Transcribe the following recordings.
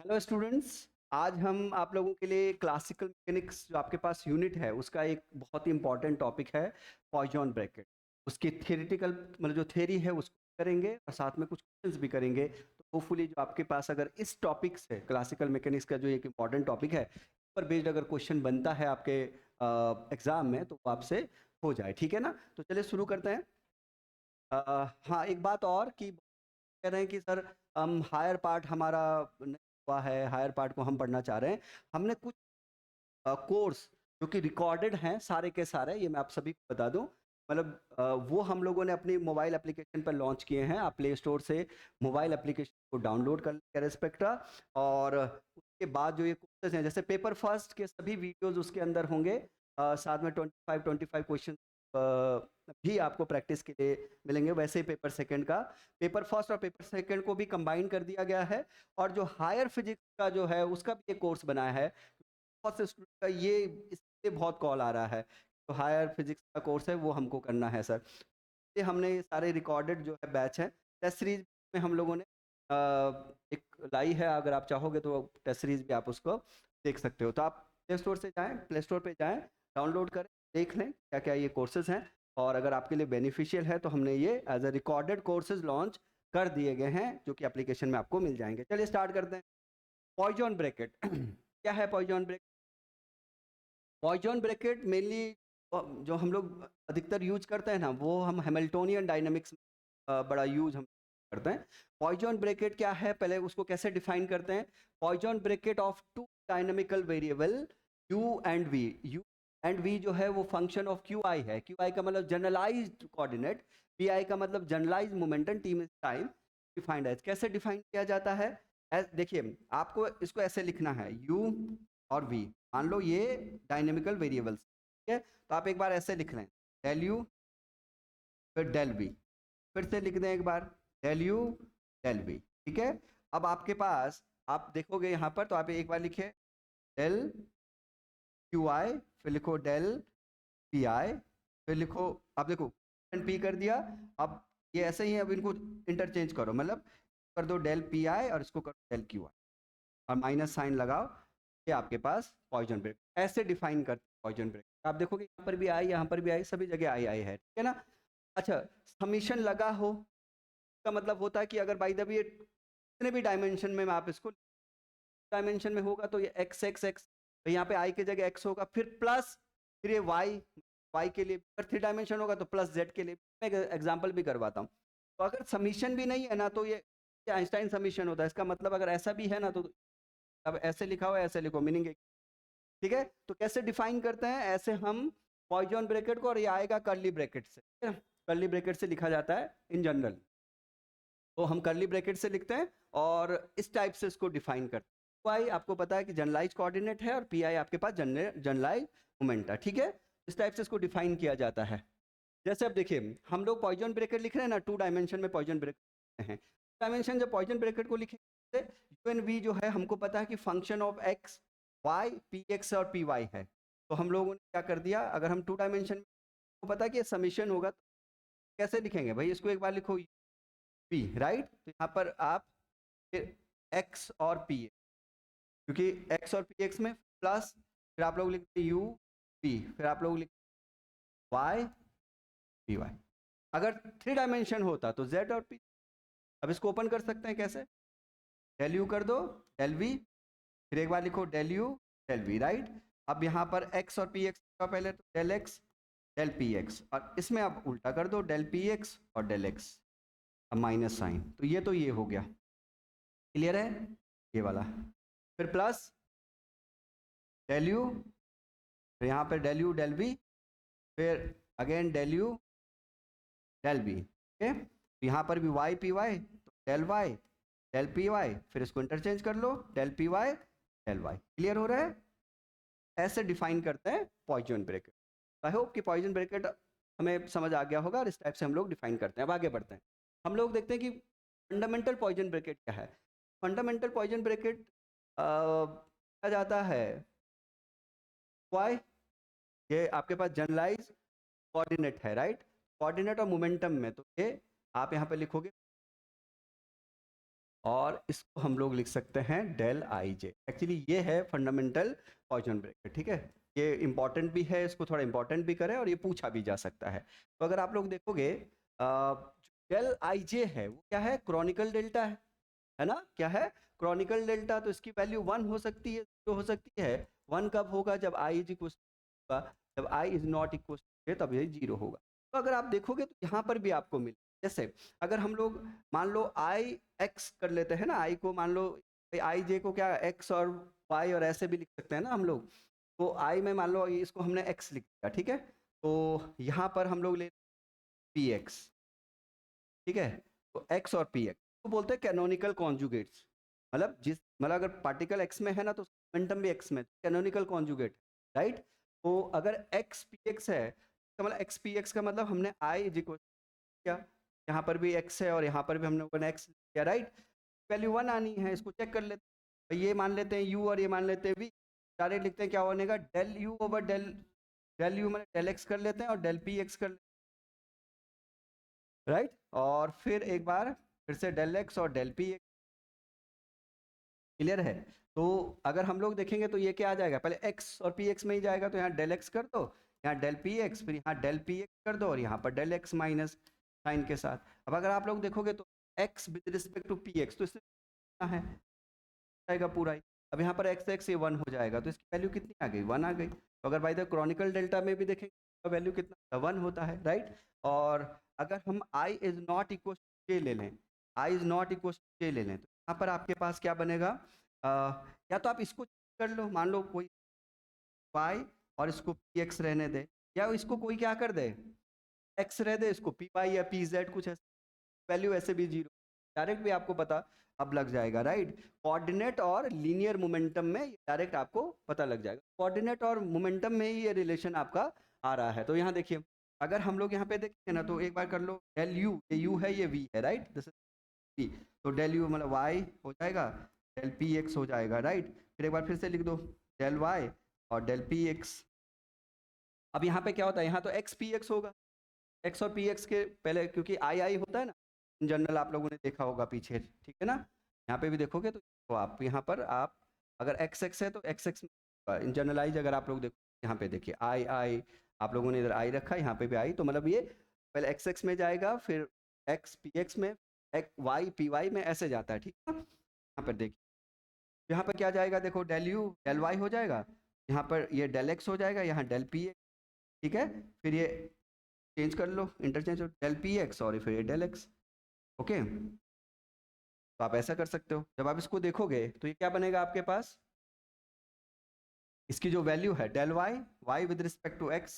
Hello students. आज हम आप लोगों के लिए क्लासिकल मैकेनिक्स जो आपके पास यूनिट है उसका एक बहुत ही इंपॉर्टेंट टॉपिक है, पॉइजन ब्रैकेट। उसकी थ्योरेटिकल मतलब जो थ्योरी है उसको करेंगे और साथ में कुछ क्वेश्चंस भी करेंगे। तो होपफुली जो आपके पास अगर इस टॉपिक से क्लासिकल मैकेनिक्स का जो एक इंपॉर्टेंट टॉपिक है पर बेस्ड अगर क्वेश्चन बनता है आपके एग्जाम में तो वो आपसे हो जाए, ठीक है ना। तो चलिए शुरू करते हैं। हाँ, एक बात और कि कह रहे हैं कि सर हम हायर पार्ट हमारा नहीं हुआ है, हायर पार्ट को हम पढ़ना चाह रहे हैं। हमने कुछ कोर्स जो कि रिकॉर्डेड हैं सारे के सारे, ये मैं आप सभी को बता दूं। मतलब वो हम लोगों ने अपनी मोबाइल एप्लीकेशन पर लॉन्च किए हैं। आप प्ले स्टोर से मोबाइल एप्लीकेशन को डाउनलोड कर लें स्पेक्ट्रा। और उसके बाद जो ये कोर्सेज हैं जैसे पेपर फर्स्ट के सभी वीडियोस उसके अंदर होंगे। साथ में 25 क्वेश्चन भी आपको प्रैक्टिस के लिए मिलेंगे। वैसे ही पेपर सेकंड का, पेपर फर्स्ट और पेपर सेकंड को भी कंबाइन कर दिया गया है। और जो हायर फिजिक्स का जो है उसका भी एक कोर्स बनाया है। बहुत से स्टूडेंट का ये इससे बहुत कॉल आ रहा है तो हायर फिजिक्स का कोर्स है वो हमको करना है सर। ये हमने ये सारे रिकॉर्डेड जो है बैच है। टेस्ट सीरीज में हम लोगों ने एक लाई है, अगर आप चाहोगे तो टेस्ट सीरीज भी आप उसको देख सकते हो। तो आप प्ले स्टोर से जाएं, प्ले स्टोर पे जाएं, डाउनलोड करें, देख लें क्या क्या ये कोर्सेज हैं। और अगर आपके लिए बेनिफिशियल है तो हमने ये as a recorded courses launch कर दिए गए हैं जो कि एप्लीकेशन में आपको मिल जाएंगे। चलिए स्टार्ट करते हैं। पॉइजन ब्रैकेट क्या है poison bracket? Poison bracket mainly जो हम लोग अधिकतर यूज करते हैं ना, वो हम हैमिल्टोनियन डायनामिक्स बड़ा यूज हम करते हैं। पॉइजन ब्रैकेट क्या है, पहले उसको कैसे डिफाइन करते हैं। Poisson bracket of two dynamical variable u and v। u and v जो है वो फंक्शन ऑफ qi है। qi का मतलब जनरलाइज्ड कोऑर्डिनेट, pi का मतलब जनरलाइज्ड मोमेंटम टाइम डिफाइंड है। कैसे डिफाइन किया जाता है? देखिए आपको इसको ऐसे लिखना है, u और v मान लो ये डायनेमिकल वेरिएबल्स, ठीक है। तो आप एक बार ऐसे लिख लें, डेल यू फिर डेल वी। फिर से लिख दें एक बार, डेल यू डेल वी, ठीक है। अब आपके पास आप देखोगे यहाँ पर, तो आप एक बार लिखे डेल क्यू आई, फिर लिखो डेल पी आई, फिर लिखो, अब देखो एंड पी कर दिया। अब ये ऐसे ही है, अब इनको इंटरचेंज करो, मतलब कर दो डेल पी आई और इसको करो डेल क्यू आई और माइनस साइन लगाओ। ये आपके पास पॉइजन ब्रेक ऐसे डिफाइन करते हैं। पॉइजन ब्रेक आप देखोगे यहाँ पर भी आई, यहाँ पर भी आई, सभी जगह आई आई है, ठीक है ना। अच्छा, समीशन लगा हो का मतलब होता है कि अगर बाई द वे कितने भी डायमेंशन में आप इसको, डायमेंशन में होगा तो ये एक्स एक्स एक्स, तो यहाँ पे आई की जगह एक्स होगा, फिर प्लस, फिर ये वाई, वाई के लिए अगर 3 डायमेंशन होगा तो प्लस जेड के लिए। मैं एग्जाम्पल भी करवाता हूँ। तो अगर समीशन भी नहीं है ना तो ये आइंस्टाइन समीशन होता है। इसका मतलब अगर ऐसा भी है ना तो अब ऐसे लिखा हुआ है, ऐसे लिखो, मीनिंग, ठीक है। तो कैसे डिफाइन करते हैं, ऐसे हम पॉइजन ब्रैकेट को, और ये आएगा कर्ली ब्रैकेट से, ठीक है। कर्ली ब्रैकेट से लिखा जाता है इन जनरल, तो हम कर्ली ब्रैकेट से लिखते हैं और इस टाइप से इसको डिफाइन करते हैं। वाई आपको पता है कि जनरलाइज कोऑर्डिनेट है और पी आई आपके पास जनरलाइज मोमेंट है, ठीक है। इस टाइप से इसको डिफाइन किया जाता है। जैसे अब देखिए हम लोग पॉइजन ब्रैकेट लिख रहे हैं ना, 2 डायमेंशन में पॉइजन ब्रैकेट हैं। डायमेंशन जब पॉइजन ब्रैकेट को लिखेंगे, यू एन वी जो है हमको पता है कि function of x y P x और पी वाई है। तो हम लोगों ने क्या कर दिया, अगर हम 2 डायमेंशन में पता है कि समीशन होगा तो कैसे लिखेंगे भाई, इसको एक बार लिखो पी, राइट। तो यहाँ पर आप एक्स और पी, क्योंकि एक्स और पी एक्स में प्लस, फिर आप लोग लिखते यू पी, फिर आप लोग लिखते वाई पी वाई। अगर 3 डायमेंशन होता तो जेड और पी। अब इसको ओपन कर सकते हैं कैसे, डेल यू कर दो डेल वी, फिर एक बार लिखो del you del v, right. अब यहाँ पर एक्स और पी एक्स का पहले तो del x del p x, और इसमें आप उल्टा कर दो डेल पी एक्स और डेल एक्स, अब माइनस साइन, तो ये हो गया, क्लियर है ये वाला। फिर प्लस डेल यू, फिर यहाँ पर डेल यू डेल वी, फिर again del you del V, okay. यहाँ पर भी वाई पी वाई, तो del Y del P Y, फिर इसको इंटरचेंज कर लो del P Y del Y. Clear हो रहा है? ऐसे डिफाइन करते हैं पॉइजन ब्रैकेट। आई होप कि पॉइजन ब्रैकेट हमें समझ आ गया होगा और इस टाइप से हम लोग डिफाइन करते हैं। अब आगे बढ़ते हैं, हम लोग देखते हैं कि फंडामेंटल पॉइजन ब्रैकेट क्या है। फंडामेंटल पॉइजन ब्रैकेट कहा जाता है वाई, ये आपके पास जनरलाइज कोऑर्डिनेट है, राइट। कोऑर्डिनेट और मोमेंटम में, तो ये आप यहाँ पे लिखोगे और इसको हम लोग लिख सकते हैं डेल आई जे। एक्चुअली ये है फंडामेंटल पॉइजन ब्रेकेट, ठीक है। ये इंपॉर्टेंट भी है, इसको थोड़ा इंपॉर्टेंट भी करें और ये पूछा भी जा सकता है। तो अगर आप लोग देखोगे डेल आई जे है वो क्या है, क्रॉनिकल डेल्टा है ना, क्या है, क्रॉनिकल डेल्टा। तो इसकी वैल्यू 1 हो सकती है, 0 हो सकती है। 1 कब होगा, जब आई इज इक्वल होगा, जब आई इज नॉट इक्वल तब ये 0 होगा। तो अगर आप देखोगे तो यहाँ पर भी आपको मिले, जैसे अगर हम लोग मान लो आई एक्स कर लेते हैं ना, आई को मान लो, आई जे को क्या एक्स और वाई और ऐसे भी लिख सकते हैं ना हम लोग। तो आई में मान लो इसको हमने एक्स लिख दिया, ठीक है। तो यहाँ पर हम लोग ले पी एक्स, ठीक है। तो एक्स और पी एक्स को बोलते हैं कैनोनिकल कॉन्जुगेट्स। मतलब अगर पार्टिकल एक्स में है ना तो मोमेंटम भी एक्स में, कैनोनिकल कॉन्जुगेट, राइट। तो अगर एक्स पी एक्स है तो मतलब एक्स पी एक्स का मतलब हमने आई इज इक्वल किया, यहाँ पर भी एक्स है और यहाँ पर भी हमने एक्स किया, राइट। वैल्यू 1 आनी है, इसको चेक कर लेते हैं। तो ये मान लेते हैं यू और ये मान लेते हैं वी, डायरेक्ट लिखते हैं क्या बनेगा, del u over del, del u मैंने डेल एक्स कर लेते हैं और डेल पी एक्स कर लेते हैं, राइट। और फिर एक बार फिर से डेल एक्स और डेल पी एक्स, क्लियर है। तो अगर हम लोग देखेंगे तो ये क्या आ जाएगा, पहले x और पी एक्स में ही जाएगा, तो यहाँ डेल एक्स कर दो, यहाँ डेल पी एक्स, फिर यहाँ डेल पी एक्स कर दो और यहाँ पर डेल एक्स माइनस साइन के साथ। अब अगर आप लोग देखोगे तो x with respect to p x, तो इससे कितना है जाएगा पूरा ही। अब यहाँ पर एक्स एक्स ये 1 हो जाएगा, तो इसकी वैल्यू कितनी आ गई, 1 आ गई। तो अगर बाई द क्रॉनिकल डेल्टा में भी देखेंगे तो वैल्यू कितना 1 होता है, राइट। और अगर हम i इज नॉट इक्वल जे ले लें, i इज नॉट इक्वल जे ले लें, तो यहाँ पर आपके पास क्या बनेगा, या तो आप इसको कर लो, मान लो कोई y और इसको पी एक्स रहने दे, या इसको कोई क्या कर दे x रह दे, इसको पी वाई या पी जेड कुछ ऐसे, वैल्यू ऐसे भी 0, डायरेक्ट भी आपको पता अब लग जाएगा, राइट। कोऑर्डिनेट और लीनियर मोमेंटम में डायरेक्ट आपको पता लग जाएगा, कोऑर्डिनेट और मोमेंटम में ही ये रिलेशन आपका आ रहा है। तो यहाँ देखिए अगर हम लोग यहाँ पे देखेंगे ना, तो एक बार कर लो डेल यू, ये यू है ये वी है, राइट, दिस इज वी। तो डेल यू मतलब वाई हो जाएगा, डेल पी एक्स हो जाएगा, राइट। फिर एक बार फिर से लिख दो डेल वाई और डेल पी एक्स। अब यहाँ पे क्या होता है, यहाँ तो एक्स पी एक्स होगा, एक्स और पी एक्स के पहले, क्योंकि आई आई होता है ना इन जनरल, आप लोगों ने देखा होगा पीछे, ठीक है ना। यहाँ पे भी देखोगे तो आप यहाँ पर आप अगर एक्स एक्स है तो एक्स एक्स इन जनरलाइज, अगर आप लोग देखो यहाँ पे देखिए आई आई, आप लोगों ने इधर आई रखा है, यहाँ पे भी आई, तो मतलब ये पहले एक्स एक्स में जाएगा, फिर एक्स पी एक्स में, एक्स वाई पी वाई में, ऐसे जाता है, ठीक है ना। यहाँ पर देखिए यहाँ पर क्या जाएगा, देखो डेल यू डेल वाई हो जाएगा, यहाँ पर ये डेल एक्स हो जाएगा, यहाँ डेल पी एक्स, ठीक है। फिर ये चेंज कर लो, इंटरचेंज डेल पी एक्स और फिर ये डेल एक्स, ओके। तो आप ऐसा कर सकते हो, जब आप इसको देखोगे तो ये क्या बनेगा आपके पास, इसकी जो वैल्यू है del y, y with respect to x,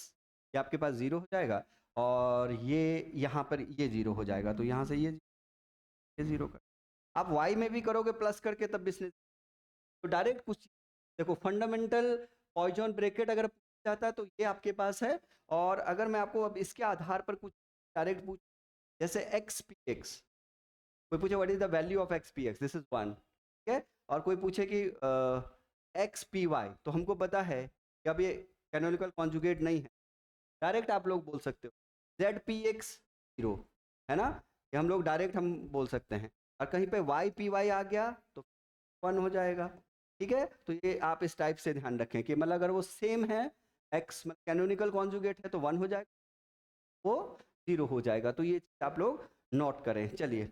ये आपके पास 0 हो जाएगा, और ये यहाँ पर ये 0 हो जाएगा, तो यहाँ से ये 0 कर, आप वाई में भी करोगे प्लस करके तब भी तो डायरेक्ट कुछ, देखो फंडामेंटल पॉइजन ब्रैकेट अगर पूछा जाता है तो ये आपके पास है। और अगर मैं आपको अब इसके आधार पर कुछ डायरेक्ट पूछ, जैसे एक्स पी एक्स, कोई पूछे what is the value of x P x, this is 1, ठीक है। और कोई पूछे कि एक्स पी वाई, तो हमको पता है कि अब ये कैनोनिकल कॉन्जुगेट नहीं है, डायरेक्ट आप लोग बोल सकते हो जेड पी एक्स 0, है ना, ये हम लोग डायरेक्ट हम बोल सकते हैं। और कहीं पे वाई पी वाई आ गया तो 1 हो जाएगा, ठीक है। तो ये आप इस टाइप से ध्यान रखें कि मतलब अगर वो सेम है, एक्स कैनोनिकल कॉन्जुगेट है तो 1 हो जाएगा, वो 0 हो जाएगा। तो ये चीज़ आप लोग नोट करें। चलिए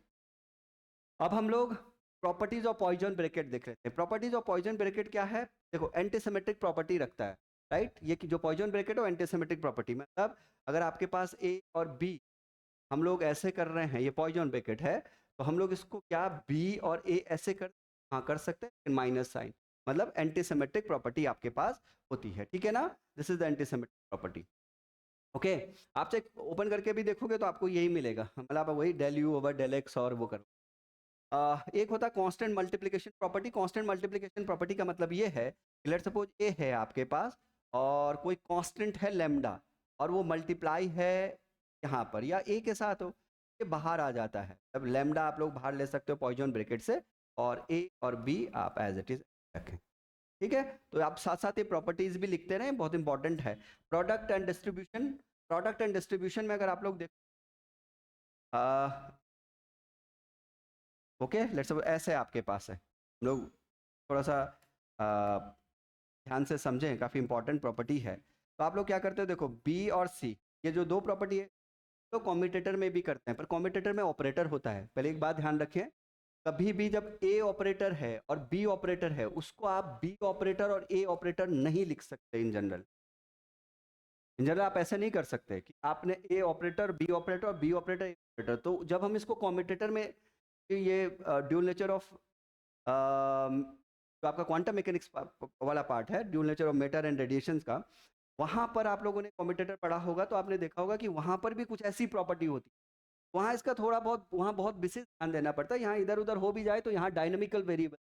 अब हम लोग प्रॉपर्टीज ऑफ पॉइजन ब्रैकेट देख रहे थे। प्रॉपर्टीज ऑफ पॉइजन ब्रैकेट क्या है, देखो एंटीसिमेट्रिक प्रॉपर्टी रखता है, राइट। ये जो पॉइजन ब्रैकेट है एंटीसिमेट्रिक प्रॉपर्टी, मतलब अगर आपके पास ए और बी हम लोग ऐसे कर रहे हैं, ये पॉइजन ब्रैकेट है, तो हम लोग इसको क्या बी और ए ऐसे कर, हाँ कर सकते हैं माइनस साइन, मतलब एंटीसिमेट्रिक प्रॉपर्टी आपके पास होती है, ठीक है ना। This is the antisymmetric property, okay. आप चेक ओपन करके भी देखोगे तो आपको यही मिलेगा, मतलब आप वही del u over del x और वो करो। एक होता है constant multiplication property. Constant multiplication property का मतलब ये है कि लेट्स सपोज ए है आपके पास और कोई कांस्टेंट है लेमडा, और वो मल्टीप्लाई है यहाँ पर या ए के साथ हो, ये बाहर आ जाता है, तब लेमडा आप लोग बाहर ले सकते हो पॉइजन ब्रैकेट से, और ए और बी आप एज इट इज रखें, ठीक है। तो आप साथ साथ ये प्रॉपर्टीज भी लिखते रहें, बहुत इंपॉर्टेंट है। Product and distribution, product and distribution में अगर आप लोग देखो ओके, लेट्स सपोज ऐसे आपके पास है, हम लोग थोड़ा सा ध्यान से समझें, काफ़ी इंपॉर्टेंट प्रॉपर्टी है। तो आप लोग क्या करते हो, देखो बी और सी, ये जो दो प्रॉपर्टी है तो कॉम्यूटेटर में भी करते हैं, पर कॉम्यूटेटर में ऑपरेटर होता है। पहले एक बात ध्यान रखें, कभी भी जब ए ऑपरेटर है और बी ऑपरेटर है, उसको आप बी ऑपरेटर और ए ऑपरेटर नहीं लिख सकते इन जनरल। इन जनरल आप ऐसे नहीं कर सकते कि आपने ए ऑपरेटर बी ऑपरेटर और बी ऑपरेटर ए ऑपरेटर। तो जब हम इसको कॉम्यूटेटर में, ये ड्यूल नेचर ऑफ जो आपका क्वांटम मैकेनिक्स वाला पार्ट है, dual nature of matter and radiations का, वहां पर आप लोगों ने कॉम्यूटेटर पढ़ा होगा तो आपने देखा होगा कि वहां पर भी कुछ ऐसी प्रॉपर्टी होती है। वहाँ इसका थोड़ा बहुत, वहाँ बहुत विशेष ध्यान देना पड़ता है। यहाँ इधर उधर हो भी जाए तो यहाँ डायनामिकल वेरिएबल,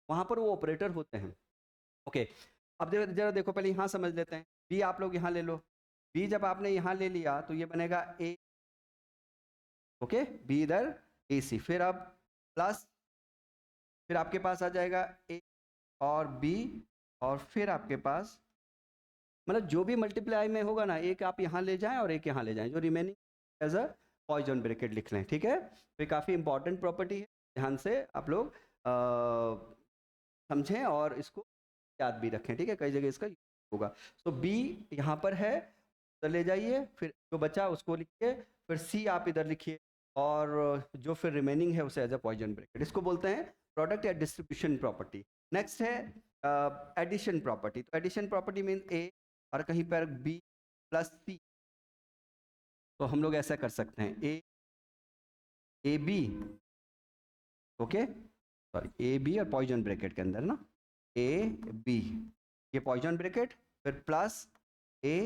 वहाँ पर वो ऑपरेटर होते हैं। ओके, अब जरा देखो, पहले यहाँ समझ लेते हैं। बी आप लोग यहाँ ले लो, बी जब आपने यहाँ ले लिया तो ये बनेगा ए, ओके, बी इधर ए सी, फिर अब प्लस, फिर आपके पास आ जाएगा ए और बी, और फिर आपके पास मतलब जो भी मल्टीप्लाई में होगा ना, एक आप यहाँ ले जाएं और एक यहाँ ले जाएं, जो remaining as a Poisson bracket लिख लें, ठीक है। तो ये काफ़ी इंपॉर्टेंट प्रॉपर्टी है, ध्यान से आप लोग समझें और इसको याद भी रखें, ठीक है, कई जगह इसका होगा। तो बी यहाँ पर है, तो ले जाइए, फिर जो बचा उसको लिखिए, फिर सी आप इधर लिखिए, और जो फिर रिमेनिंग है उसे एज अ पॉइजन ब्रैकेट, इसको बोलते हैं प्रोडक्ट या डिस्ट्रीब्यूशन प्रॉपर्टी। नेक्स्ट है एडिशन प्रॉपर्टी। तो एडिशन प्रॉपर्टी मीन ए और कहीं पर बी प्लस सी, तो हम लोग ऐसा कर सकते हैं a b, okay, sorry a b और पॉइजन ब्रैकेट के अंदर ना, ए बी, ये पॉइजन ब्रैकेट, फिर प्लस ए,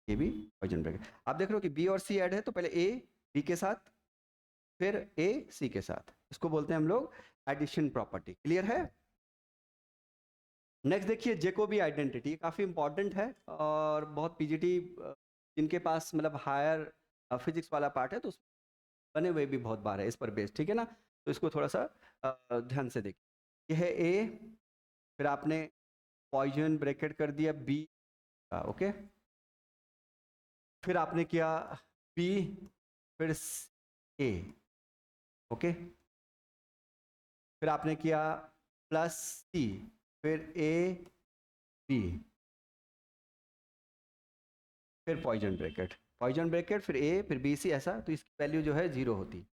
ये भी पॉइजन ब्रैकेट। आप देख रहे हो कि बी और सी ऐड है, तो पहले ए बी के साथ, फिर ए सी के साथ, इसको बोलते हैं हम लोग एडिशन प्रॉपर्टी। क्लियर है? नेक्स्ट देखिए जेकोबी आइडेंटिटी, काफ़ी इंपॉर्टेंट है और बहुत पीजीटी जिनके पास मतलब हायर फिजिक्स वाला पार्ट है तो उस बने हुए भी बहुत बार है इस पर बेस्ड, ठीक है ना। तो इसको थोड़ा सा ध्यान से देखिए, यह है ए, फिर आपने पॉइजन ब्रैकेट कर दिया बी का, ओके, फिर आपने किया बी, फिर ए, ओके, फिर आपने किया प्लस सी, फिर ए बी, फिर पॉइजन ब्रैकेट फिर ए फिर बी सी, ऐसा। तो इसकी वैल्यू जो है 0 होती।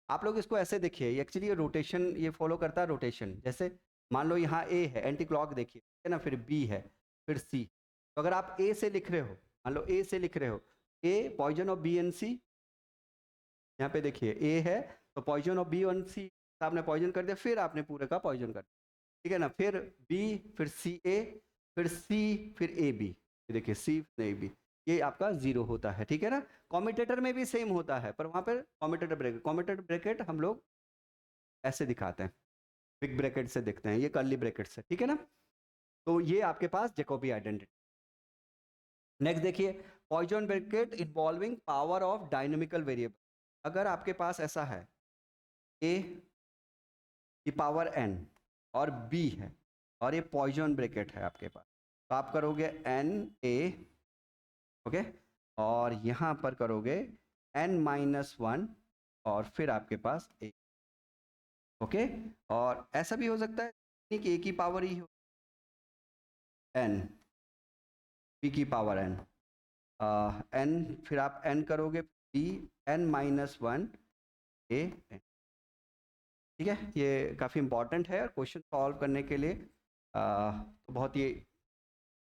आप लोग इसको ऐसे देखिए, एक्चुअली ये रोटेशन, ये फॉलो करता है रोटेशन। जैसे मान लो यहाँ ए है, एंटी क्लॉक देखिए, ठीक है ना, फिर बी है, फिर सी। तो अगर आप ए से लिख रहे हो, मान लो ए से लिख रहे हो, A Poisson of B and C, यहाँ पे देखिए ए है तो Poisson of B and C, आपने पॉइजन कर दिया, फिर आपने पूरे का पॉइजन कर दिया, ठीक है ना। फिर बी, फिर सी ए, फिर सी, फिर ए बी, देखिए सी ए बी, ये आपका 0 होता है, ठीक है ना। कॉम्यूटेटर में भी सेम होता है, पर वहाँ पर कॉम्यूटेटर ब्रैकेट हम लोग ऐसे दिखाते हैं, बिग ब्रैकेट से देखते हैं, ये कर्ली ब्रैकेट से, ठीक है ना। तो ये आपके पास जैकोबी आइडेंटिटी। नेक्स्ट देखिए, poison bracket involving power of dynamical variable. अगर आपके पास ऐसा है ए की पावर एन और बी है और ये पॉइजन ब्रैकेट है आपके पास, तो आप करोगे एन ए, ओके, और यहाँ पर करोगे n-1 और फिर आपके पास ए, ओके। और ऐसा भी हो सकता है कि ए की पावर ही हो एन, बी की पावर एन, एन, फिर आप एन करोगे बी n-1 ए एन, ठीक है। ये काफ़ी इंपॉर्टेंट है और क्वेश्चन सॉल्व करने के लिए तो बहुत ही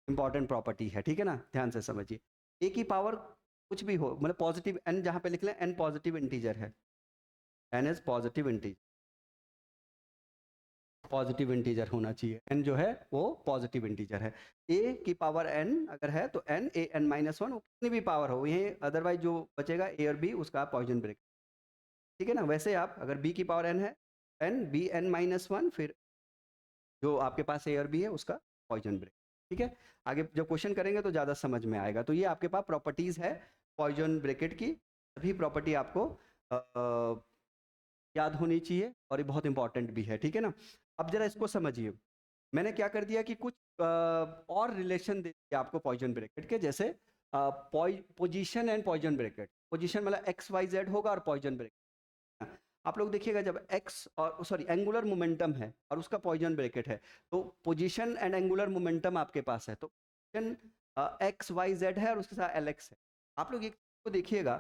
इंपॉर्टेंट प्रॉपर्टी है, ठीक है ना, ध्यान से समझिए। ए की पावर कुछ भी हो, मतलब पॉजिटिव एन, जहाँ पे लिख लें एन पॉजिटिव इंटीजर है, n is positive integer, positive integer होना चाहिए, एन जो है वो पॉजिटिव इंटीजर है। ए की पावर एन अगर है तो एन ए n-1, वो कितनी भी पावर हो, ये अदरवाइज जो बचेगा ए और बी उसका पॉइजन ब्रेक, ठीक है ना। वैसे आप अगर बी की पावर एन है, एन बी n-1, फिर जो आपके पास ए और बी है उसका पॉइजन ब्रेक, ठीक है। आगे जब क्वेश्चन करेंगे तो ज़्यादा समझ में आएगा। तो ये आपके पास प्रॉपर्टीज़ है पॉइजन ब्रैकेट की, सभी प्रॉपर्टी आपको याद होनी चाहिए और ये बहुत इंपॉर्टेंट भी है, ठीक है ना। अब जरा इसको समझिए, मैंने क्या कर दिया कि कुछ और रिलेशन दे दिया आपको पॉइजन ब्रैकेट के, जैसे position and poison bracket. Position मतलब XYZ होगा और पॉइजन ब्रैकेट, आप लोग देखिएगा जब एक्स और सॉरी एंगुलर मोमेंटम है और उसका पॉइजन ब्रैकेट है, तो पोजीशन एंड एंगुलर मोमेंटम आपके पास है, तो पोजीशन एक्स वाई जेड है और उसके साथ एल एक्स है। आप लोग एक को देखिएगा,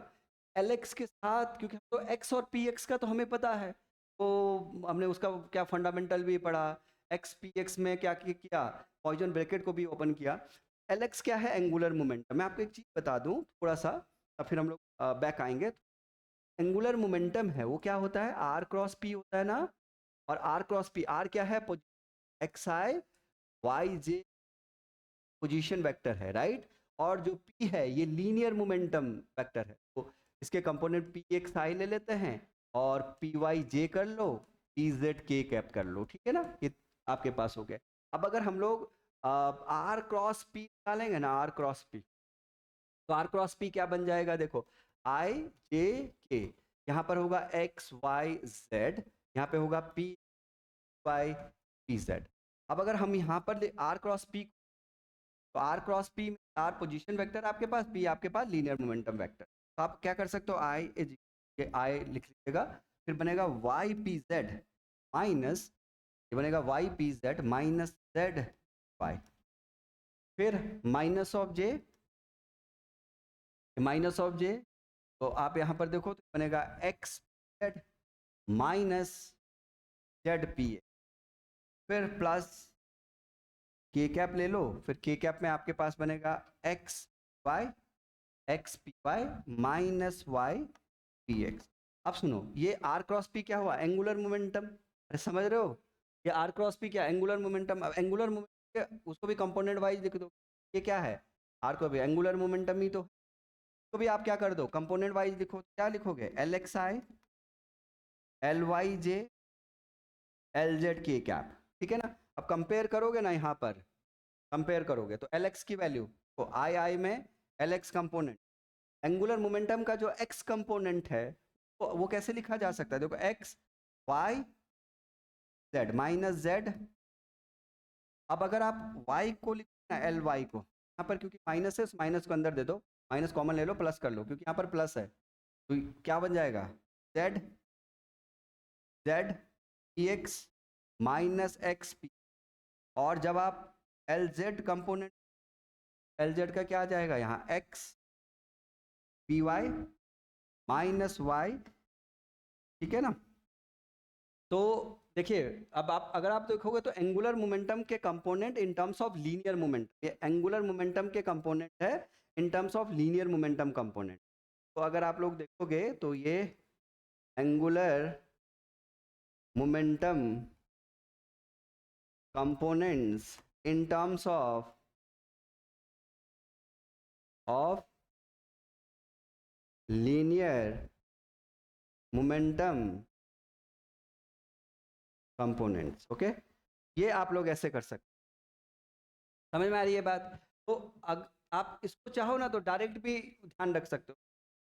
एल एक्स के साथ, क्योंकि तो एक्स और पी एक्स का तो हमें पता है, तो हमने उसका क्या फंडामेंटल भी पढ़ा, एक्स पी एक्स में क्या किया, पॉइजन ब्रैकेट को भी ओपन किया। एल एक्स क्या है, एंगुलर मोमेंटम। मैं आपको एक चीज़ बता दूं थोड़ा सा, और फिर हम लोग बैक आएंगे। एंगुलर मोमेंटम है वो क्या होता है, आर क्रॉस पी होता है ना, और आर क्रॉस पी, आर क्या है, एक्स आई वाई जे पोजीशन वेक्टर है, राइट। और जो पी है ये लीनियर मोमेंटम वेक्टर है, तो इसके कंपोनेंट पी एक्स आई ले लेते हैं और पी वाई जे कर लो, पी जेड के कैप कर लो, ठीक है ना, ये आपके पास हो गया। अब अगर हम लोग आर क्रॉस पी निकालेंगे ना, आर क्रॉस पी, तो आर क्रॉस पी क्या बन जाएगा, देखो आई जे के, यहाँ पर होगा एक्स वाई जेड, यहाँ पे होगा पी वाई पी जेड। अब अगर हम यहाँ पर आर क्रॉस पी, तो आर क्रॉस पी में आर पोजीशन वेक्टर आपके पास, पी आपके पास लीनियर मोमेंटम वेक्टर, तो आप क्या कर सकते हो, आई इज आई लिख लीजिएगा, फिर बनेगा वाई पी जेड माइनस, ये बनेगा Y P Z minus Z Y, फिर minus of J, minus of J, तो आप यहाँ पर देखो तो बनेगा X Z minus Z P, फिर प्लस के कैप ले लो, फिर के कैप में आपके पास बनेगा X Y, X P Y minus Y P X. अब सुनो, ये आर क्रॉस पी क्या हुआ, एंगुलर मोमेंटम, अरे समझ रहे हो, ये आर क्रॉस पी क्या, एंगुलर मोमेंटम। अब एंगुलर मोमेंटम उसको भी कंपोनेंट वाइज लिख दो, ये क्या है, आर को भी एंगुलर मोमेंटम ही तो भी आप क्या कर दो, कंपोनेंट वाइज लिखो, क्या लिखोगे, L X I L Y J L Z K cap, ठीक है ना। अब कंपेयर करोगे ना, यहाँ पर कंपेयर करोगे तो एल एक्स की वैल्यू, तो आई आई में L x component, angular momentum का जो एक्स कंपोनेंट है वो कैसे लिखा जा सकता है, देखो X Y Z minus Z. अब अगर आप y को लिखो ना, एल वाई को, यहाँ पर क्योंकि माइनस है, उस माइनस को अंदर दे दो, माइनस कॉमन ले लो, प्लस कर लो, क्योंकि यहाँ पर प्लस है, तो क्या बन जाएगा, Z Z P X minus X P, और जब आप L Z component, L Z का क्या आ जाएगा यहाँ, X P Y minus Y, ठीक है ना। तो देखिए, अब आप अगर आप देखोगे तो एंगुलर मोमेंटम के component in terms of linear moment, ये एंगुलर मोमेंटम के कंपोनेंट है in terms of linear momentum component. तो अगर आप लोग देखोगे तो ये angular momentum components in terms of linear momentum components, okay, ये आप लोग ऐसे कर सकते, समझ में आ रही है बात। तो आप इसको चाहो ना तो डायरेक्ट भी ध्यान रख सकते हो,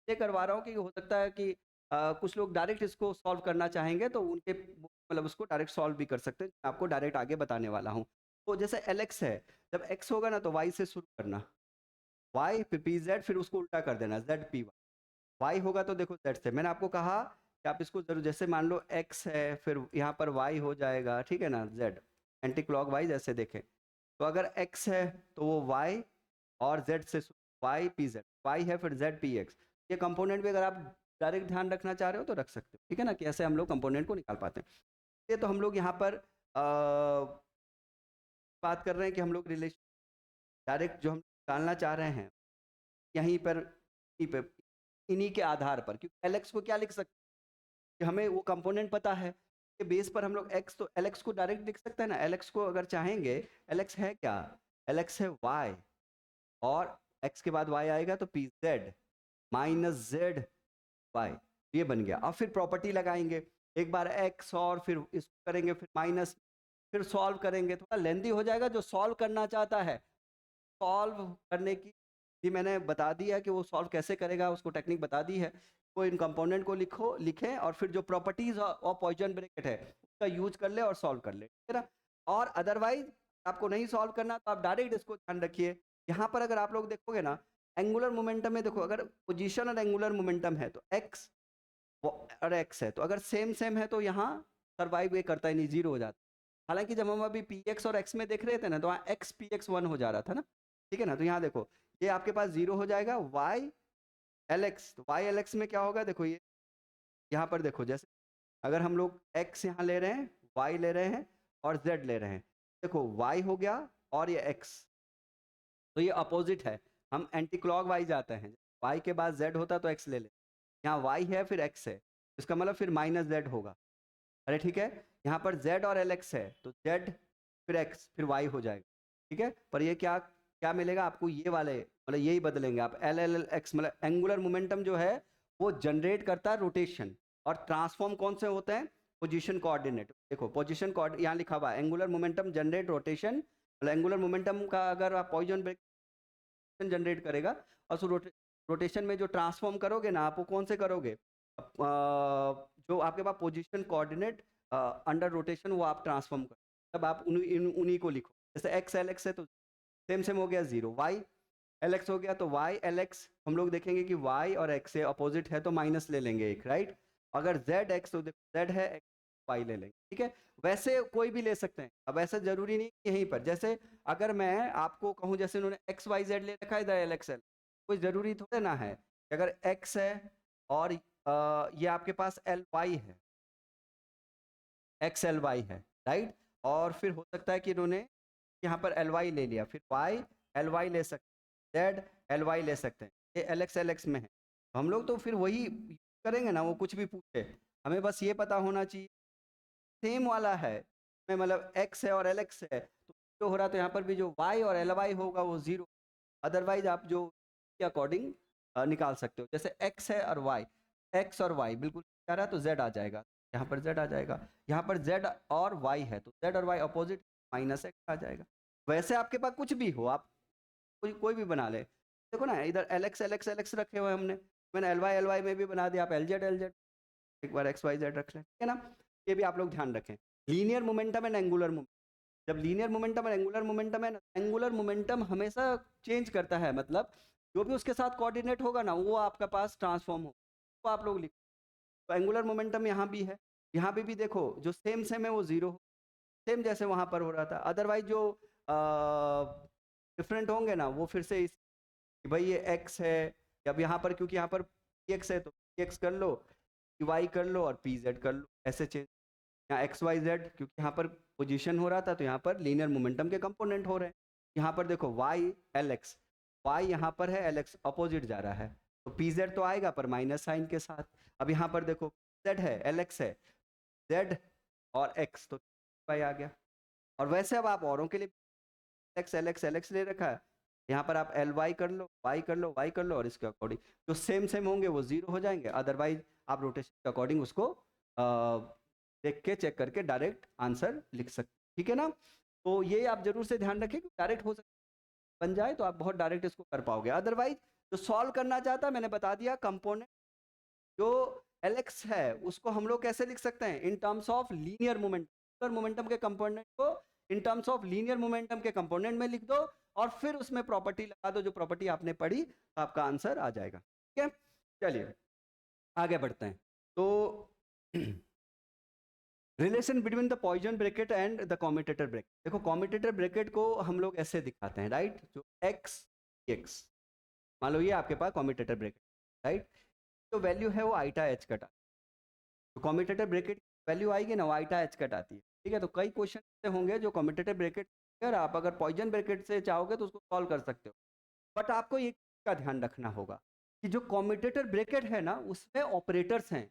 ये करवा रहा हूँ कि हो सकता है कि कुछ लोग डायरेक्ट इसको सॉल्व करना चाहेंगे, तो उनके मतलब उसको डायरेक्ट सॉल्व भी कर सकते हैं, आपको डायरेक्ट आगे बताने वाला हूँ। तो जैसे एल एक्स है, जब एक्स होगा ना तो वाई से शुरू करना, वाई फिर पी जेड, फिर उसको उल्टा कर देना, जेड पी वाई, वाई होगा तो देखो जेड से, मैंने आपको कहा कि आप इसको जरूर, जैसे मान लो एक्स है, फिर यहाँ पर वाई हो जाएगा, ठीक है ना, जेड, एंटी क्लॉक वाइज ऐसे देखें, तो अगर एक्स है तो वो वाई और जेड से, वाई पी जेड, वाई है फिर जेड पी एक्स, ये कंपोनेंट भी अगर आप डायरेक्ट ध्यान रखना चाह रहे हो तो रख सकते हो, ठीक है ना, कि ऐसे हम लोग कंपोनेंट को निकाल पाते हैं। ये तो हम लोग यहाँ पर बात कर रहे हैं कि हम लोग रिलेशन डायरेक्ट जो हम निकालना चाह रहे हैं यहीं पर, इन्हीं के आधार पर, क्योंकि एलेक्स को क्या लिख सकते हैं कि हमें वो कंपोनेंट पता है के बेस पर हम लोग एक्स, तो एलेक्स को डायरेक्ट लिख सकते हैं ना, एलेक्स को अगर चाहेंगे, एलेक्स है क्या, एलेक्स है वाई, और एक्स के बाद वाई आएगा तो P Z minus Z Y, ये बन गया। अब फिर प्रॉपर्टी लगाएंगे, एक बार एक्स और फिर इसको करेंगे, फिर माइनस, फिर सॉल्व करेंगे, थोड़ा लेंदी हो जाएगा, जो सॉल्व करना चाहता है सॉल्व करने की भी मैंने बता दिया कि वो सॉल्व कैसे करेगा, उसको टेक्निक बता दी है। वो इन कंपोनेंट को लिखें और फिर जो प्रॉपर्टीज ऑफ पॉइजन ब्रैकेट है उसका यूज कर ले और सॉल्व कर ले, ठीक है ना। और अदरवाइज आपको नहीं सॉल्व करना तो आप डायरेक्ट इसको ध्यान रखिए, यहाँ पर अगर आप लोग देखोगे ना, एंगुलर मोमेंटम में देखो, अगर पोजीशन और एंगुलर मोमेंटम है तो एक्स और एक्स है, तो अगर सेम सेम है तो यहाँ सर्वाइव ये करता ही नहीं, जीरो हो जाता। हालांकि जब हम अभी पी एक्स और एक्स में देख रहे थे ना, तो वहाँ एक्स पी एक्स 1 हो जा रहा था ना, ठीक है ना। तो यहाँ देखो ये आपके पास जीरो हो जाएगा, वाई एल एक्स, तो वाई एल एक्स में क्या होगा, देखो ये यहाँ पर देखो, जैसे अगर हम लोग x यहाँ ले रहे हैं, y ले रहे हैं और z ले रहे हैं, देखो y हो गया और ये x, तो ये अपोजिट है, हम एंटी क्लॉक वाइज जाते हैं, y के बाद z होता तो x ले ले, यहाँ y है फिर x है, इसका मतलब फिर माइनस z होगा। अरे ठीक है, यहाँ पर z और lx है, तो z फिर x फिर y हो जाएगा, ठीक है। पर ये क्या क्या मिलेगा आपको, ये वाले मतलब यही बदलेंगे आप, एल एल एक्स, मतलब एंगुलर मोमेंटम जो है वो जनरेट करता है रोटेशन, और ट्रांसफॉर्म कौन से होते हैं, पोजीशन कोऑर्डिनेट। देखो पोजीशन कोऑर्डिनेट यहाँ लिखा हुआ है, एंगुलर मोमेंटम जनरेट रोटेशन, मतलब एंगुलर मोमेंटम का अगर आप पॉइजन जनरेट करेगा, और उस रोटेशन में जो ट्रांसफॉर्म करोगे ना, आप वो कौन से करोगे, जो आपके पास पोजीशन कोऑर्डिनेट अंडर रोटेशन, वो आप ट्रांसफॉर्म करो, तब आप उन्हीं को लिखो। जैसे एक्स एल एक्स है तो सेम सेम हो गया जीरो, वाई एल एक्स हो गया तो वाई एल एक्स, हम लोग देखेंगे कि वाई और एक्स से अपोजिट है तो माइनस ले लेंगे एक, राइट। अगर जेड एक्स तो जेड है, वाई ले लेंगे, ठीक है। वैसे कोई भी ले सकते हैं, अब ऐसा जरूरी नहीं यहीं पर, जैसे अगर मैं आपको कहूँ, जैसे उन्होंने एक्स वाई जेड ले रखा है इधर एल एक्स एल, कोई जरूरी थोड़ा ना है कि अगर एक्स है और ये आपके पास एल वाई है, एक्स एल वाई है, राइट, और फिर हो सकता है कि इन्होंने यहाँ पर एल वाई ले लिया, फिर वाई एल वाई ले सकते हैं, जेड एल वाई ले सकते हैं, ये एल एक्स में है, तो हम लोग तो फिर वही करेंगे ना, वो कुछ भी पूछे, हमें बस ये पता होना चाहिए सेम वाला है, में मतलब एक्स है और एल एक्स है, तो जो हो रहा, तो यहाँ पर भी जो वाई और एल वाई होगा वो जीरो, अदरवाइज आप जो के अकॉर्डिंग निकाल सकते हो, जैसे एक्स है और वाई, एक्स और वाई बिल्कुल क्या रहा, तो जेड आ जाएगा, यहाँ पर जेड आ जाएगा, यहाँ पर जेड और वाई है तो जेड और वाई अपोजिट, माइनस एक्स आ जाएगा। वैसे आपके पास कुछ भी हो, आप कोई भी बना ले, देखो ना इधर एल एक्स रखे हुए हमने, मैंने एल वाई में भी बना दिया, आप एल जेड एक बार एक्स वाई जेड रख लें, ठीक है ना। ये भी आप लोग ध्यान रखें, linear momentum and angular momentum, जब लीनियर मोमेंटम और एंगुलर मोमेंटम है ना, एंगुलर मोमेंटम हमेशा चेंज करता है, मतलब जो भी उसके साथ कोऑर्डिनेट होगा ना वो आपका पास ट्रांसफॉर्म हो, तो आप लोग लिखो, तो एंगुलर मोमेंटम यहाँ भी है, यहाँ पे भी देखो जो सेम सेम है वो जीरो, सेम जैसे वहां पर हो रहा था, अदरवाइज जो डिफरेंट होंगे ना वो फिर से कि भाई ये x है, अब यहाँ पर क्योंकि यहाँ पर x है तो x कर लो, y कर लो और pz कर लो, ऐसे चेंज, यहाँ एक्स वाई जेड क्योंकि यहाँ पर पोजीशन हो रहा था तो यहाँ पर लीनियर मोमेंटम के कंपोनेंट हो रहे हैं, यहाँ पर देखो वाई एल एक्स, वाई यहाँ पर है, एल एक्स अपोजिट जा रहा है, तो पी जेड तो आएगा पर माइनस साइन के साथ। अब यहाँ पर देखो जेड है, एल एक्स है, जेड और एक्स, तो वाई आ गया। और वैसे अब आप औरों के लिए x L x L x ले रखा है, यहाँ पर आप एल वाई कर लो, वाई कर लो, वाई कर लो, और इसके अकॉर्डिंग जो सेम सेम होंगे वो जीरो हो जाएंगे, अदरवाइज आप रोटेशन के अकॉर्डिंग उसको देख के चेक करके डायरेक्ट आंसर लिख सकते, ठीक है ना। तो ये आप जरूर से ध्यान रखें कि डायरेक्ट हो सकता बन जाए तो आप बहुत डायरेक्ट इसको कर पाओगे, अदरवाइज जो सॉल्व करना चाहता है मैंने बता दिया, कंपोनेंट जो एलेक्स है उसको हम लोग कैसे लिख सकते हैं, in terms of linear momentum, momentum के कंपोनेंट को in terms of linear momentum के कंपोनेंट में लिख दो, और फिर उसमें प्रॉपर्टी लगा दो, जो प्रॉपर्टी आपने पढ़ी तो आपका आंसर आ जाएगा, ठीक है। चलिए आगे बढ़ते हैं, तो relation between the poison bracket and the commutator bracket, देखो कॉम्यूटेटर ब्रैकेट को हम लोग ऐसे दिखाते हैं, राइट, जो एक्स एक्स, मान लो ये आपके पास कॉम्यूटेटर ब्रैकेट, राइट, तो वैल्यू है वो आइटा एच कट, तो कॉम्यूटेटर ब्रैकेट वैल्यू आएगी ना वो आइटा एच कट आती है, ठीक है। तो कई क्वेश्चन ऐसे होंगे जो कॉम्यूटेटर ब्रैकेट, अगर आप अगर पॉइजन ब्रैकेट से चाहोगे तो उसको सॉल्व कर सकते हो, बट आपको एक का ध्यान रखना होगा कि जो कॉम्यूटेटर ब्रैकेट है ना उसमें ऑपरेटर्स हैं,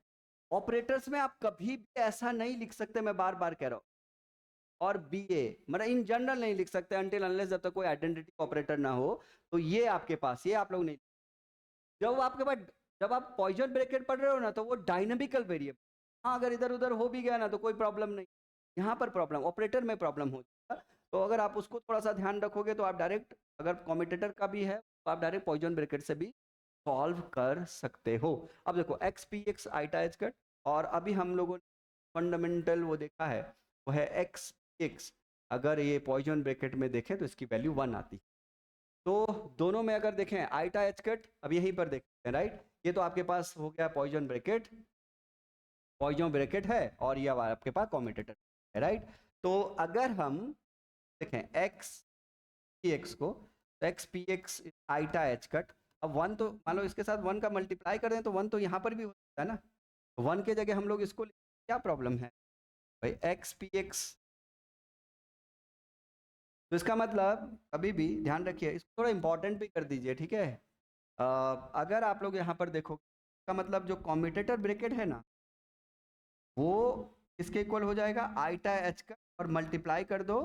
ऑपरेटर्स में आप कभी भी ऐसा नहीं लिख सकते, मैं बार बार कह रहा हूँ, और बी ए मतलब इन जनरल नहीं लिख सकते अनटिल अनलेस जब तक कोई आइडेंटिटी ऑपरेटर ना हो, तो ये आपके पास, ये आप लोग नहीं, जब आपके पास, जब आप पॉइजन ब्रैकेट पढ़ रहे हो ना तो वो डायनेमिकल वेरिएबल, हाँ अगर इधर उधर हो भी गया ना तो कोई प्रॉब्लम नहीं, यहाँ पर प्रॉब्लम ऑपरेटर में प्रॉब्लम हो जाएगा, तो अगर आप उसको थोड़ा सा ध्यान रखोगे तो आप डायरेक्ट, अगर कॉम्यूटेटर का भी है तो आप डायरेक्ट पॉइजन ब्रैकेट से भी सॉल्व कर सकते हो। अब देखो X P X eta H cut, और अभी हम लोगों ने फंडामेंटल वो देखा है वो है एक्स एक्स, अगर ये पॉइजन ब्रैकेट में देखें तो इसकी वैल्यू 1 आती है, तो दोनों में अगर देखें आइटा एच कट, अब यहीं पर देखते हैं, राइट, ये तो आपके पास हो गया पॉइजन ब्रैकेट, पॉइजन ब्रैकेट है और ये आपके पास कॉम्यूटेटर है, राइट। तो अगर हम देखें एक्स पी एक्स को, तो X P X eta H cut, अब वन तो मान लो इसके साथ वन का मल्टीप्लाई कर दें तो वन तो यहाँ पर भी हो सकता है ना, वन के जगह हम लोग इसको क्या प्रॉब्लम है भाई, एक्स पी एक्स। तो इसका मतलब अभी भी ध्यान रखिए, इसको थोड़ा इंपॉर्टेंट भी कर दीजिए, ठीक है। अगर आप लोग यहाँ पर देखो, इसका मतलब जो कॉम्यूटेटर ब्रैकेट है ना, वो इसके इक्वल हो जाएगा आइटा एच का और मल्टीप्लाई कर दो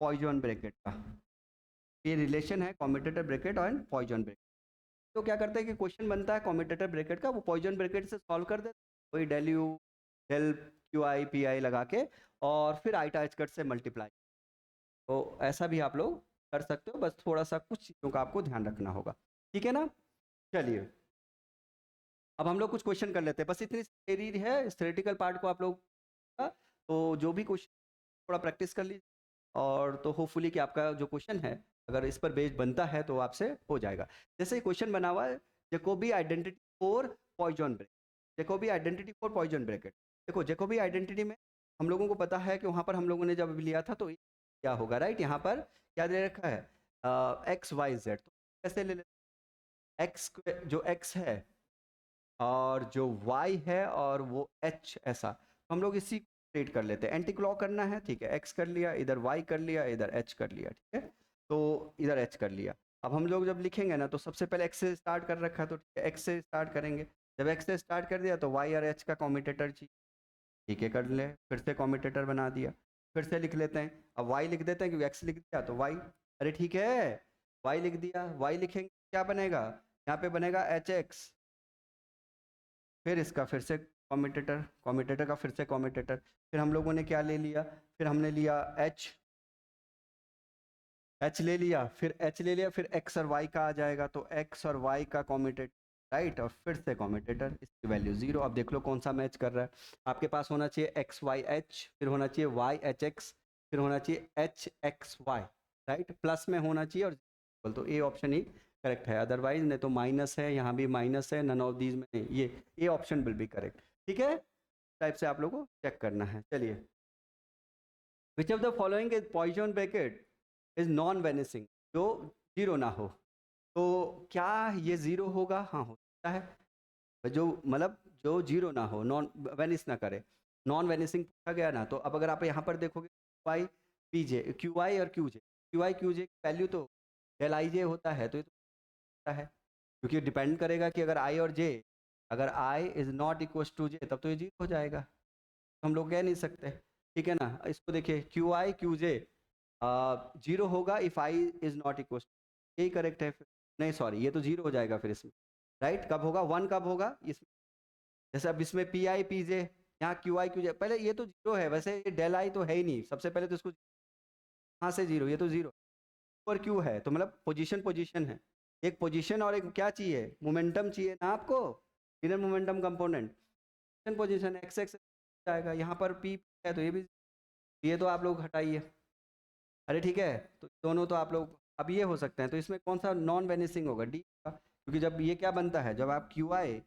पॉइजन ब्रैकेट का। ये रिलेशन है कॉम्यूटेटर ब्रैकेट और पॉइजन ब्रैकेट। तो क्या करते हैं कि क्वेश्चन बनता है कॉम्यूटेटर ब्रैकेट का, वो पॉइजन ब्रैकेट से सॉल्व कर देते, वही del you del Q I P I लगा के और फिर आइटा एच कट से मल्टीप्लाई। तो ऐसा भी आप लोग कर सकते हो, बस थोड़ा सा कुछ चीज़ों का आपको ध्यान रखना होगा, ठीक है ना। चलिए अब हम लोग कुछ क्वेश्चन कर लेते हैं, बस इतनी थ्योरी है, थ्योरेटिकल पार्ट को आप लोग तो जो भी क्वेश्चन थोड़ा प्रैक्टिस कर लीजिए, और तो होपफुली कि आपका जो क्वेश्चन है अगर इस पर बेस बनता है तो आपसे हो जाएगा। जैसे क्वेश्चन बना हुआ है Jacobi identity for poison bracket, Jacobi identity for poison bracket. देखो जैकोबी आइडेंटिटी में हम लोगों को पता है कि वहाँ पर हम लोगों ने जब लिया था तो क्या होगा, राइट। यहाँ पर क्या दे रखा है एक्स वाई जेड, तो कैसे ले लेते, एक्स जो एक्स है और जो y है और वो h, ऐसा हम लोग इसी ट्रीट कर लेते हैं। एंटी क्लॉक करना है, ठीक है, x कर लिया, इधर y कर लिया, इधर h कर लिया, ठीक है, तो इधर h कर लिया। अब हम लोग जब लिखेंगे ना तो सबसे पहले x से स्टार्ट कर रखा है तो x से स्टार्ट करेंगे। जब x से स्टार्ट कर दिया तो y और h का कॉम्यूटेटर चाहिए, ठीक है, कर ले, फिर से कॉम्यूटेटर बना दिया, फिर से लिख लेते हैं। अब y लिख देते हैं क्योंकि x लिख दिया तो y, अरे ठीक है, y लिख दिया, y लिखेंगे क्या बनेगा, यहाँ पे बनेगा एच एक्स, फिर इसका फिर से कॉम्यूटेटर, कॉम्यूटेटर का फिर से कॉम्यूटेटर, फिर हम लोगों ने क्या ले लिया, फिर हमने लिया एच, एच ले लिया, फिर एच ले लिया, फिर एक्स और वाई का आ जाएगा तो एक्स और वाई का कॉम्यूटेटर, राइट, और फिर से कॉम्यूटेटर, इसकी वैल्यू 0। अब देख लो कौन सा मैच कर रहा है, आपके पास होना चाहिए एक्स वाई एच, फिर होना चाहिए वाई एच एक्स, फिर होना चाहिए H X Y, right, plus में होना चाहिए और तो ए ऑप्शन ही करेक्ट है, अदरवाइज नहीं तो माइनस है, यहाँ भी माइनस है, नन ऑफ दीज में नहीं, ये A option will be correct, ठीक है। टाइप से आप लोगों को चेक करना है। चलिए, which of the following is poison bracket is non vanishing, जो जीरो ना हो, तो क्या ये जीरो होगा, हाँ हो सकता है, जो मतलब जो जीरो ना हो, नॉन वेनिस ना करे, नॉन वेनिसिंग पूछा गया ना, तो अब अगर आप यहाँ पर देखोगे Y P J Q I और क्यू आई क्यू जे की वैल्यू तो एल आई जे होता है, तो ये तो होता है, क्योंकि डिपेंड करेगा कि अगर आई और जे, अगर आई इज नॉट इक्वल टू जे तब तो ये जीरो हो जाएगा, तो हम लोग कह नहीं सकते, ठीक है ना। इसको देखिए Q I Q J zero होगा if I is not equal, यही करेक्ट है फिर, नहीं सॉरी ये तो जीरो हो जाएगा फिर इसमें, राइट, कब होगा, वन कब होगा इसमें, जैसे अब इसमें पी आई पी जे, यहाँ क्यू आई क्यू जे, पहले ये तो जीरो है, वैसे ये डेल आई तो है ही नहीं, सबसे पहले तो इसको कहाँ से जीरो, ये तो जीरो और क्यू है, तो मतलब पोजीशन पोजीशन है, एक पोजीशन और एक क्या चाहिए, मोमेंटम चाहिए ना आपको, linear momentum component, position x x जाएगा, यहाँ पर पी है तो ये भी, ये तो आप लोग हटाइए, अरे ठीक है, तो दोनों तो आप लोग अब ये हो सकते हैं, तो इसमें कौन सा नॉन वेनिसिंग होगा, डी का, क्योंकि जब ये क्या बनता है, जब आप क्यू आई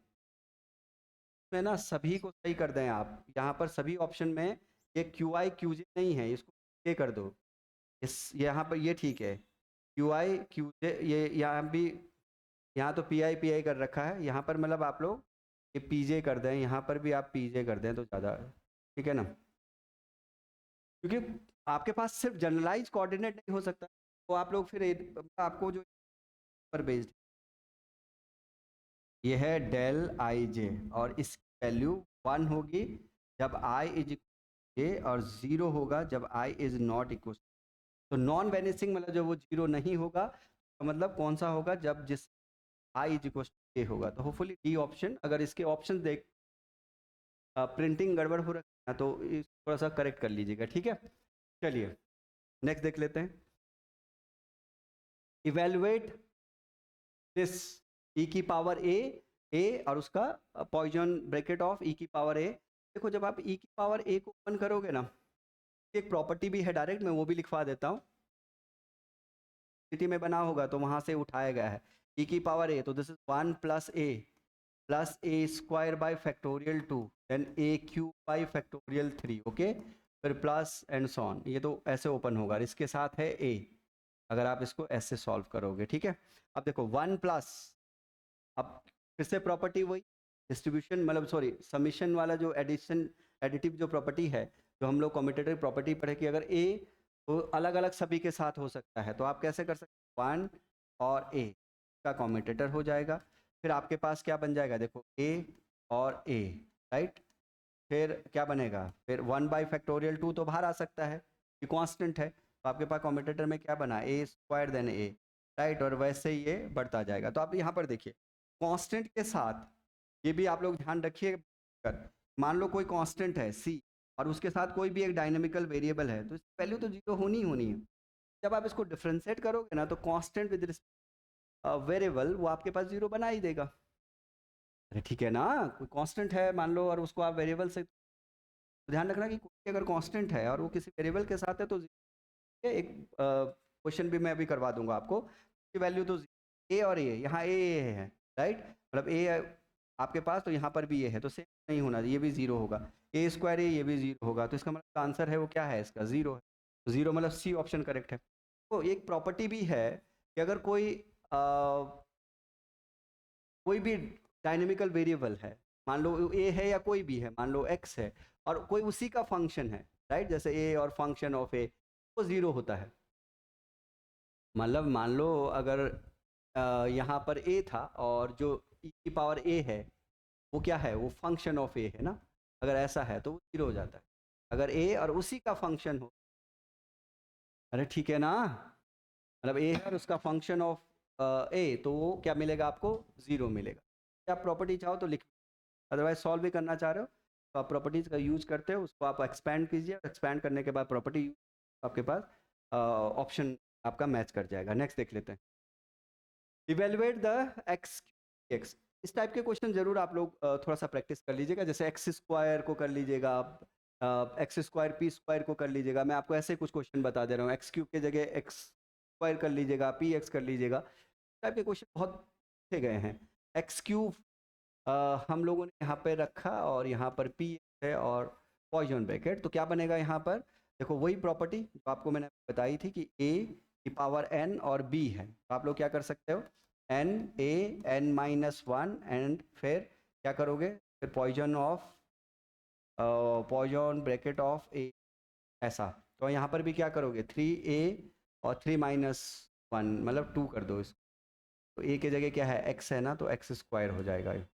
में ना सभी को सही कर दें आप, यहाँ पर सभी ऑप्शन में ये क्यू आई क्यू जे नहीं है, इसको ये कर दो, इस यहाँ पर ये ठीक है, क्यू आई क्यू जे, ये यहाँ भी, यहाँ तो पी आई कर रखा है, यहाँ पर मतलब आप लोग ये पी जे कर दें, यहाँ पर भी आप पी जे कर दें तो ज़्यादा, ठीक है ना, क्योंकि आपके पास सिर्फ जनरलाइज कोऑर्डिनेट नहीं हो सकता, तो आप लोग फिर आपको जो पर बेस्ड, ये है डेल आई जे, और इसकी वैल्यू 1 होगी जब आई इज जे, और 0 होगा जब आई इज नॉट इक्वल, तो नॉन वेनिसिंग मतलब जब वो 0 नहीं होगा, तो मतलब कौन सा होगा, जब जिस आई इज इक्वल ए होगा, तो होपफुली डी ऑप्शन, अगर इसके ऑप्शन देख प्रिंटिंग गड़बड़ हो रखा है तो थोड़ा सा करेक्ट कर लीजिएगा, ठीक है। चलिए नेक्स्ट देख लेते हैं, इवेलुएट दिस ई की पावर ए और उसका पॉइजन ब्रैकेट ऑफ ई की पावर ए। देखो जब आप ई की पावर ए को ओपन करोगे ना, एक प्रॉपर्टी भी है डायरेक्ट, मैं वो भी लिखवा देता हूँ, स्थिति में बना होगा तो वहाँ से उठाया गया है, ई की पावर ए, तो this is 1 plus A square by factorial 2, then A cube by factorial 3, okay, फिर प्लस एंड सो ऑन। ये तो ऐसे ओपन होगा, इसके साथ है ए, अगर आप इसको ऐसे सॉल्व करोगे, ठीक है। अब देखो 1 प्लस, अब फिर से प्रॉपर्टी वही, डिस्ट्रीब्यूशन मतलब सॉरी समीशन वाला जो एडिशन एडिटिव जो प्रॉपर्टी है, जो हम लोग कम्यूटेटिव प्रॉपर्टी पढ़े कि अगर ए तो अलग अलग सभी के साथ हो सकता है, तो आप कैसे कर सकते हैं, 1 और ए का कम्यूटेटर हो जाएगा। फिर आपके पास क्या बन जाएगा, देखो ए और ए, राइट। फिर क्या बनेगा, फिर 1 बाई फैक्टोरियल 2 तो बाहर आ सकता है, ये कांस्टेंट है, तो आपके पास कम्यूटेटर में क्या बना, ए स्क्वायर देन ए, राइट। और वैसे ही ये बढ़ता जाएगा। तो आप यहाँ पर देखिए कांस्टेंट के साथ, ये भी आप लोग ध्यान रखिए, मान लो कोई कांस्टेंट है सी और उसके साथ कोई भी एक डायनेमिकल वेरिएबल है, तो इसकी वैल्यू तो जीरो होनी ही होनी है। जब आप इसको डिफ्रेंशिएट करोगे ना, तो कांस्टेंट विद वेरिएबल वो आपके पास जीरो बना ही देगा। अरे ठीक है ना, कोई कांस्टेंट है मान लो और उसको आप वेरिएबल से, तो ध्यान रखना कि कोई अगर कांस्टेंट है और वो किसी वेरिएबल के साथ है तो एक क्वेश्चन भी मैं अभी करवा दूंगा आपको कि वैल्यू तो ए और ए, यहाँ ए है, राइट, मतलब ए आपके पास, तो यहाँ पर भी ये है, तो सेम नहीं होना, ये भी जीरो होगा, ए स्क्वायर ए, ये भी जीरो होगा, तो इसका मतलब आंसर है वो क्या है, इसका जीरो है। तो जीरो मतलब सी ऑप्शन करेक्ट है। तो एक प्रॉपर्टी भी है कि अगर कोई भी डायनेमिकल वेरिएबल है, मान लो ए है या कोई भी है, मान लो एक्स है और कोई उसी का फंक्शन है, राइट, जैसे ए और फंक्शन ऑफ ए, वो जीरो होता है। मतलब मान लो अगर यहाँ पर ए था और जो ई की पावर ए है वो क्या है, वो फंक्शन ऑफ ए है ना, अगर ऐसा है तो वो जीरो हो जाता है। अगर ए और उसी का फंक्शन हो, अरे ठीक है ना, मतलब ए है और उसका फंक्शन ऑफ ए, तो वो क्या मिलेगा आपको, ज़ीरो मिलेगा। आप प्रॉपर्टी चाहो तो लिख, अदरवाइज सॉल्व भी करना चाह रहे हो तो आप प्रॉपर्टीज़ का यूज करते हो, उसको आप एक्सपैंड कीजिए, एक्सपैंड करने के बाद प्रॉपर्टी आपके पास ऑप्शन आपका मैच कर जाएगा। नेक्स्ट देख लेते हैं, इवेलुएट द एक्स एक्स। इस टाइप के क्वेश्चन जरूर आप लोग थोड़ा सा प्रैक्टिस कर लीजिएगा, जैसे एक्स स्क्वायर को कर लीजिएगा आप, एक्स स्क्वायर पी स्क्वायर को कर लीजिएगा। मैं आपको ऐसे कुछ क्वेश्चन बता दे रहा हूँ, एक्स क्यूब के जगह एक्स स्क्वायर कर लीजिएगा, पी एक्स कर लीजिएगा। टाइप के क्वेश्चन बहुत पूछे गए हैं। एक्स क्यूब हम लोगों ने यहाँ पे रखा और यहाँ पर पी है और पॉइजन ब्रैकेट, तो क्या बनेगा यहाँ पर, देखो वही प्रॉपर्टी जो आपको मैंने बताई थी कि ए की पावर एन और बी है, तो आप लोग क्या कर सकते हो, N A N minus one and फिर क्या करोगे, फिर पॉइजन ब्रैकेट ऑफ ए, ऐसा। तो यहाँ पर भी क्या करोगे, 3a और 3 माइनस वन मतलब 2 कर दो इसको, तो ए के जगह क्या है, एक्स है ना, तो एक्स स्क्वायर हो जाएगा ये।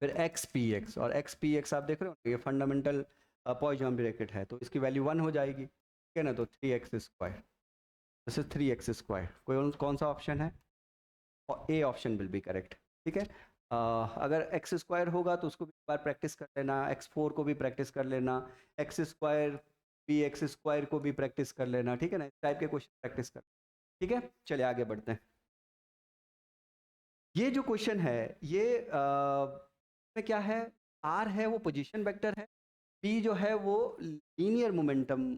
फिर एक्स पी एक्स, और एक्स पी एक्स आप देख रहे हो ये फंडामेंटल पॉइजन ब्रैकेट है, तो इसकी वैल्यू 1 हो जाएगी, ठीक है ना, तो 3x square, this is 3x square. कौन सा ऑप्शन है, और A option will be correct, ठीक है। अगर एक्स स्क्वायर होगा तो उसको भी एक बार प्रैक्टिस कर लेना, x4 को भी प्रैक्टिस कर लेना, x square P x square को भी प्रैक्टिस कर लेना, ठीक है ना, इस टाइप के क्वेश्चन प्रैक्टिस कर, ठीक है। चलिए आगे बढ़ते हैं। ये जो क्वेश्चन है ये में क्या है, आर है वो पोजीशन वेक्टर है, पी जो है वो लीनियर मोमेंटम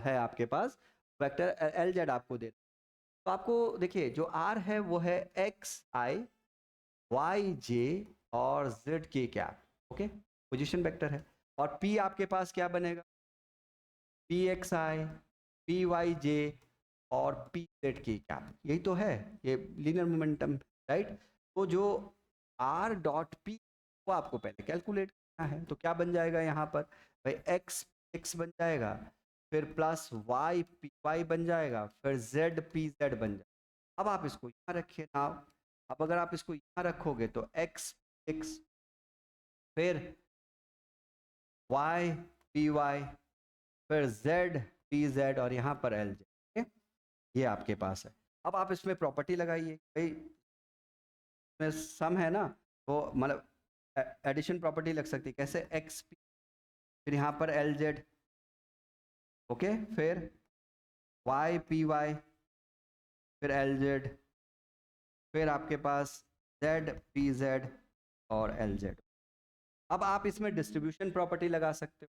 है आपके पास, वेक्टर एल जेड आपको दे, तो आपको देखिए जो आर है वो है एक्स आई वाई जे और Z K cap, okay, position vector है। और पी आपके पास क्या बनेगा, P X I P Y J और पी जेड की कैप, यही तो है, ये लीनियर मोमेंटम, राइट। तो जो आर डॉट पी वो आपको पहले कैलकुलेट करना है, तो क्या बन जाएगा यहाँ पर, भाई एक्स एक्स बन जाएगा, फिर प्लस वाई पी वाई बन जाएगा, फिर जेड पी जेड बन जाएगा। अब आप इसको यहाँ रखिए ना, अब अगर आप इसको यहाँ रखोगे तो एक्स एक्स, फिर वाई पी वाई, फिर जेड पी जेड और यहाँ पर एल जेड, ये आपके पास है। अब आप इसमें प्रॉपर्टी लगाइए, भाई इसमें सम है ना, तो मतलब एडिशन प्रॉपर्टी लग सकती है, कैसे, एक्स पी, फिर यहाँ पर एल जेड, ओके, फिर वाई पी वाई, फिर एल जेड, फिर आपके पास जेड पी जेड और एल जेड। अब आप इसमें डिस्ट्रीब्यूशन प्रॉपर्टी लगा सकते हो,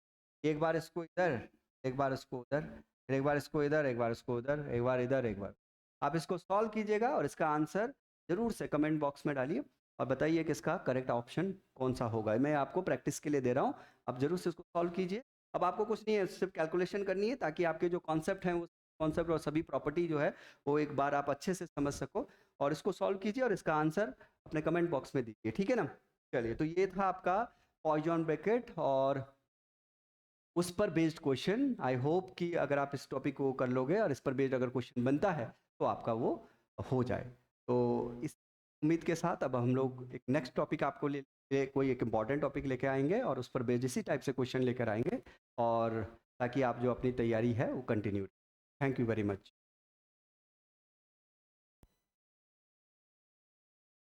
एक बार इसको इधर, एक बार इसको उधर, फिर एक बार इसको इधर, एक बार इसको उधर, एक बार इधर, एक बार। आप इसको सॉल्व कीजिएगा और इसका आंसर जरूर से कमेंट बॉक्स में डालिए। और बताइए कि इसका करेक्ट ऑप्शन कौन सा होगा। मैं आपको प्रैक्टिस के लिए दे रहा हूँ, आप जरूर से इसको सॉल्व कीजिए। अब आपको कुछ नहीं है, सिर्फ कैलकुलेशन करनी है ताकि आपके जो कॉन्सेप्ट हैं वो कॉन्सेप्ट और सभी प्रॉपर्टी जो है वो एक बार आप अच्छे से समझ सको। और इसको सॉल्व कीजिए और इसका आंसर अपने कमेंट बॉक्स में दीजिए, ठीक है ना। चलिए, तो ये था आपका पॉइजन ब्रैकेट और उस पर बेस्ड क्वेश्चन। आई होप कि अगर आप इस टॉपिक को कर लोगे और इस पर बेस्ड अगर क्वेश्चन बनता है तो आपका वो हो जाए। तो इस उम्मीद के साथ अब हम लोग एक नेक्स्ट टॉपिक आपको कोई एक इम्पॉर्टेंट टॉपिक लेके आएंगे और उस पर बेस्ड इसी टाइप से क्वेश्चन लेकर आएंगे, और ताकि आप जो अपनी तैयारी है वो continue. Thank you very much.